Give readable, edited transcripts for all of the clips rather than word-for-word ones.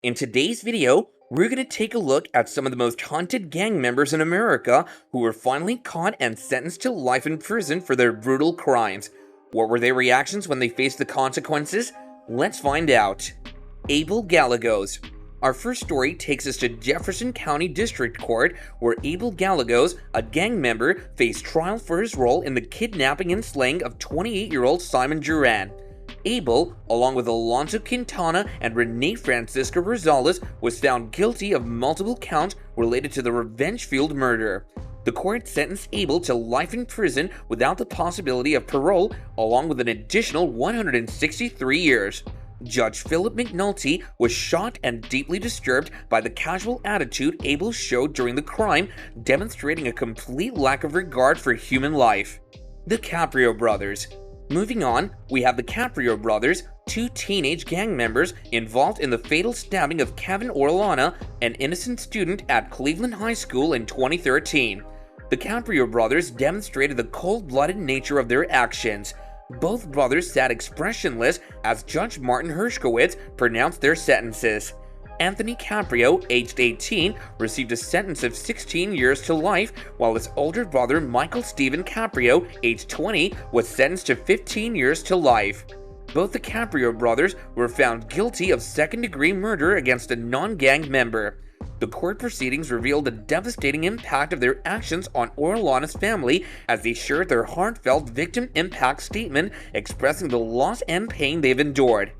In today's video, we're going to take a look at some of the most hunted gang members in America who were finally caught and sentenced to life in prison for their brutal crimes. What were their reactions when they faced the consequences? Let's find out. Abel Gallegos. Our first story takes us to Jefferson County District Court, where Abel Gallegos, a gang member, faced trial for his role in the kidnapping and slaying of 28-year-old Simon Duran. Abel, along with Alonso Quintana and Rene Francisco Rosales, was found guilty of multiple counts related to the revenge-fueled murder. The court sentenced Abel to life in prison without the possibility of parole, along with an additional 163 years. Judge Philip McNulty was shocked and deeply disturbed by the casual attitude Abel showed during the crime, demonstrating a complete lack of regard for human life. The Caprio Brothers. Moving on, we have the Caprio Brothers, two teenage gang members involved in the fatal stabbing of Kevin Orellana, an innocent student at Cleveland High School in 2013. The Caprio Brothers demonstrated the cold-blooded nature of their actions. Both brothers sat expressionless as Judge Martin Hershkowitz pronounced their sentences. Anthony Caprio, aged 18, received a sentence of 16 years to life, while his older brother Michael Stephen Caprio, aged 20, was sentenced to 15 years to life. Both the Caprio brothers were found guilty of second-degree murder against a non-gang member. The court proceedings revealed the devastating impact of their actions on Orellana's family as they shared their heartfelt victim impact statement expressing the loss and pain they've endured.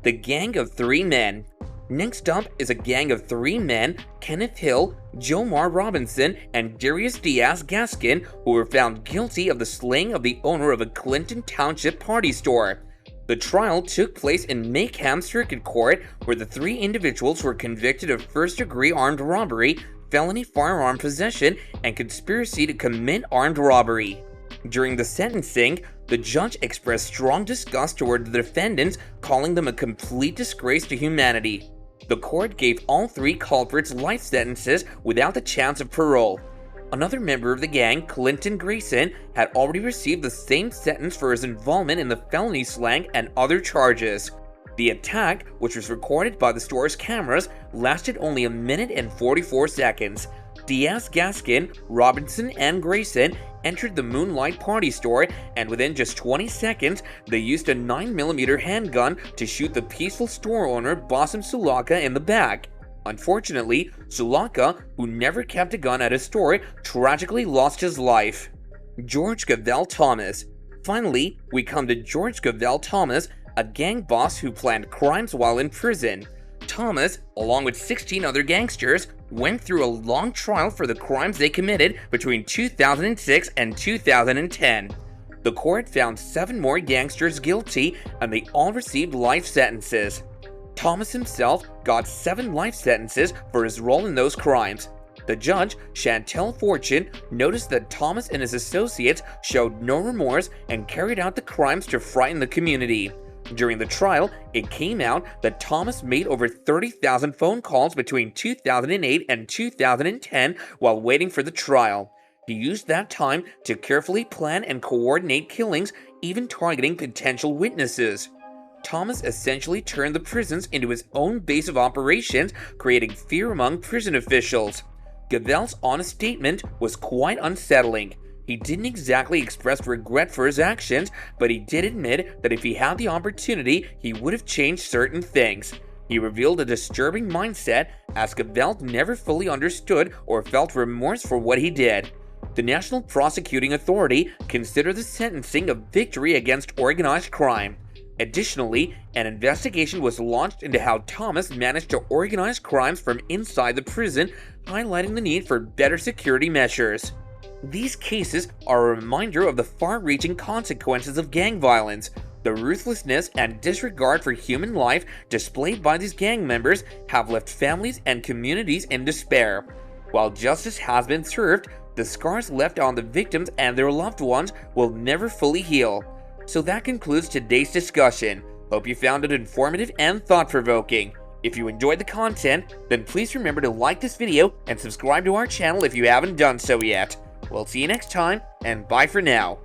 The Gang of Three Men. Next up is a gang of three men, Kenneth Hill, Jomar Robinson, and Darius Diaz Gaskin, who were found guilty of the slaying of the owner of a Clinton Township party store. The trial took place in Maycomb Circuit Court, where the three individuals were convicted of first-degree armed robbery, felony firearm possession, and conspiracy to commit armed robbery. During the sentencing, the judge expressed strong disgust toward the defendants, calling them a complete disgrace to humanity. The court gave all three culprits life sentences without the chance of parole. Another member of the gang, Clinton Grayson, had already received the same sentence for his involvement in the felony slaying and other charges. The attack, which was recorded by the store's cameras, lasted only a minute and 44 seconds. Diaz, Gaskin, Robinson, and Grayson entered the Moonlight Party store, and within just 20 seconds, they used a 9mm handgun to shoot the peaceful store owner Bassem Sulaka in the back. Unfortunately, Sulaka, who never kept a gun at his store, tragically lost his life. George Gavelle Thomas. Finally, we come to George Gavelle Thomas, a gang boss who planned crimes while in prison. Thomas, along with 16 other gangsters, went through a long trial for the crimes they committed between 2006 and 2010. The court found 7 more gangsters guilty, and they all received life sentences. Thomas himself got 7 life sentences for his role in those crimes. The judge, Chantel Fortune, noticed that Thomas and his associates showed no remorse and carried out the crimes to frighten the community. During the trial, it came out that Thomas made over 30,000 phone calls between 2008 and 2010 while waiting for the trial. He used that time to carefully plan and coordinate killings, even targeting potential witnesses. Thomas essentially turned the prisons into his own base of operations, creating fear among prison officials. Gavelle's honest statement was quite unsettling. He didn't exactly express regret for his actions, but he did admit that if he had the opportunity, he would have changed certain things. He revealed a disturbing mindset, as Gavelle never fully understood or felt remorse for what he did. The National Prosecuting Authority considered the sentencing a victory against organized crime. Additionally, an investigation was launched into how Thomas managed to organize crimes from inside the prison, highlighting the need for better security measures. These cases are a reminder of the far-reaching consequences of gang violence. The ruthlessness and disregard for human life displayed by these gang members have left families and communities in despair. While justice has been served, the scars left on the victims and their loved ones will never fully heal. So that concludes today's discussion. Hope you found it informative and thought-provoking. If you enjoyed the content, then please remember to like this video and subscribe to our channel if you haven't done so yet. We'll see you next time, and bye for now.